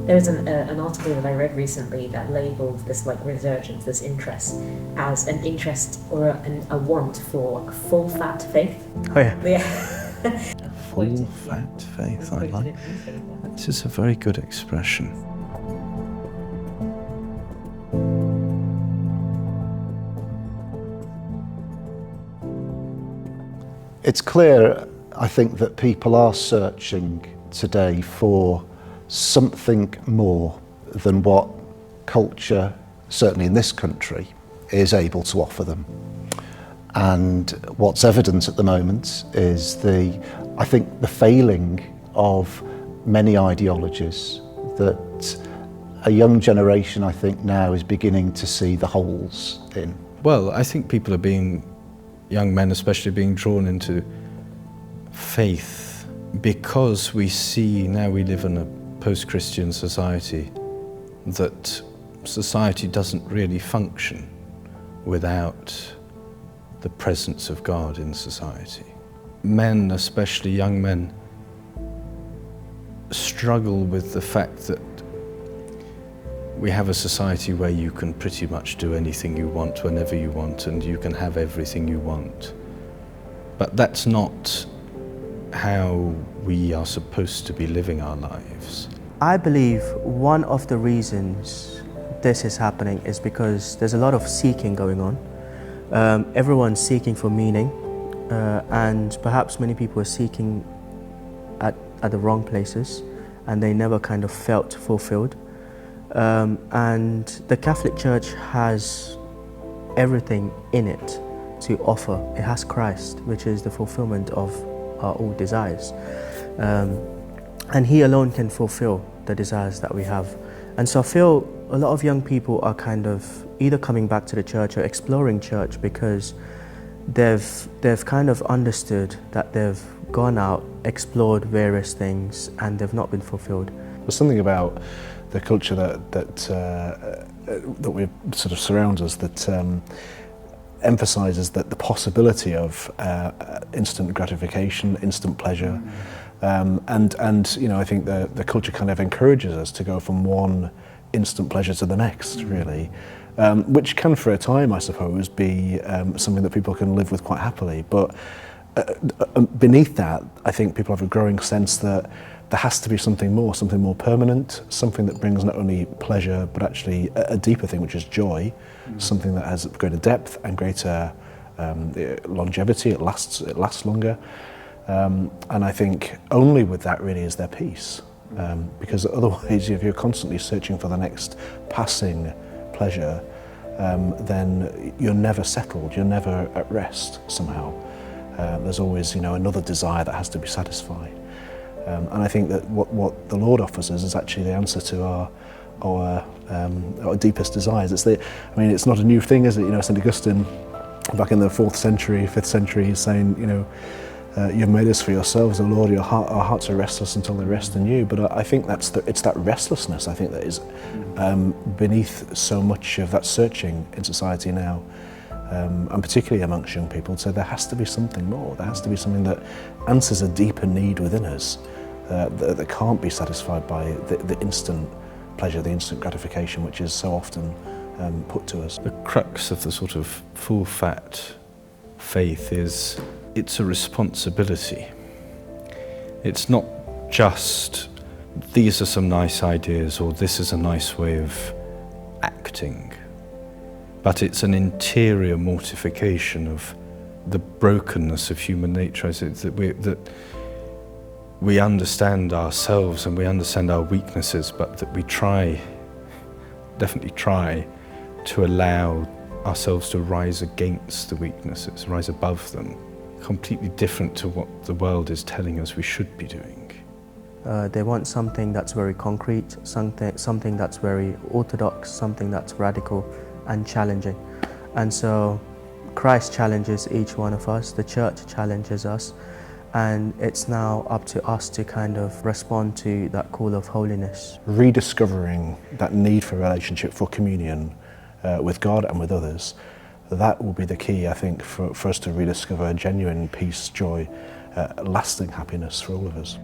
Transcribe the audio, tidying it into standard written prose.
There's an article that I read recently that labelled this like resurgence, this interest, as an interest or a want for a full fat faith. Oh yeah. Yeah. Full fat faith, I like. This is a very good expression. It's clear, I think, that people are searching today for something more than what culture, certainly in this country, is able to offer them. And what's evident at the moment is I think the failing of many ideologies that a young generation, I think, now is beginning to see the holes in. Well, I think people are young men especially, being drawn into faith because we see now we live in a post-Christian society, that society doesn't really function without the presence of God in society. Men, especially young men, struggle with the fact that we have a society where you can pretty much do anything you want whenever you want, and you can have everything you want. But that's not how we are supposed to be living our lives. I believe one of the reasons this is happening is because there's a lot of seeking going on. Everyone's seeking for meaning, and perhaps many people are seeking at the wrong places, and they never kind of felt fulfilled. And the Catholic Church has everything in it to offer. It has Christ, which is the fulfillment of our all desires. And He alone can fulfill the desires that we have. And so I feel a lot of young people are kind of either coming back to the church or exploring church because they've kind of understood that they've gone out, explored various things, and they've not been fulfilled. There's something about the culture that we sort of surrounds us that emphasises that the possibility of instant gratification, instant pleasure, and you know, I think the culture kind of encourages us to go from one instant pleasure to the next, really, which can, for a time, I suppose, be something that people can live with quite happily. But beneath that, I think people have a growing sense that there has to be something more permanent, something that brings not only pleasure but actually a deeper thing, which is joy, something that has greater depth and greater longevity. It lasts longer, and I think only with that really is there peace, because otherwise, if you're constantly searching for the next passing pleasure, then you're never settled, you're never at rest somehow. There's always, you know, another desire that has to be satisfied. And I think that what the Lord offers us is actually the answer to our deepest desires. It's not a new thing, is it? You know, St. Augustine, back in the 4th century, 5th century, he's saying, you know, you've made us for yourselves, O Lord, our hearts are restless until they rest in you. But I think it's that restlessness, I think, that is beneath so much of that searching in society now. And particularly amongst young people, so there has to be something more. There has to be something that answers a deeper need within us that can't be satisfied by the instant pleasure, the instant gratification, which is so often put to us. The crux of the sort of full-fat faith is it's a responsibility. It's not just these are some nice ideas or this is a nice way of acting. But it's an interior mortification of the brokenness of human nature. That we understand ourselves and we understand our weaknesses, but that we definitely try to allow ourselves to rise against the weaknesses, rise above them, completely different to what the world is telling us we should be doing. They want something that's very concrete, something that's very orthodox, something that's radical and challenging. And so Christ challenges each one of us, the church challenges us, and it's now up to us to kind of respond to that call of holiness. Rediscovering that need for relationship, for communion with God and with others, that will be the key, I think, for us to rediscover genuine peace, joy, lasting happiness for all of us.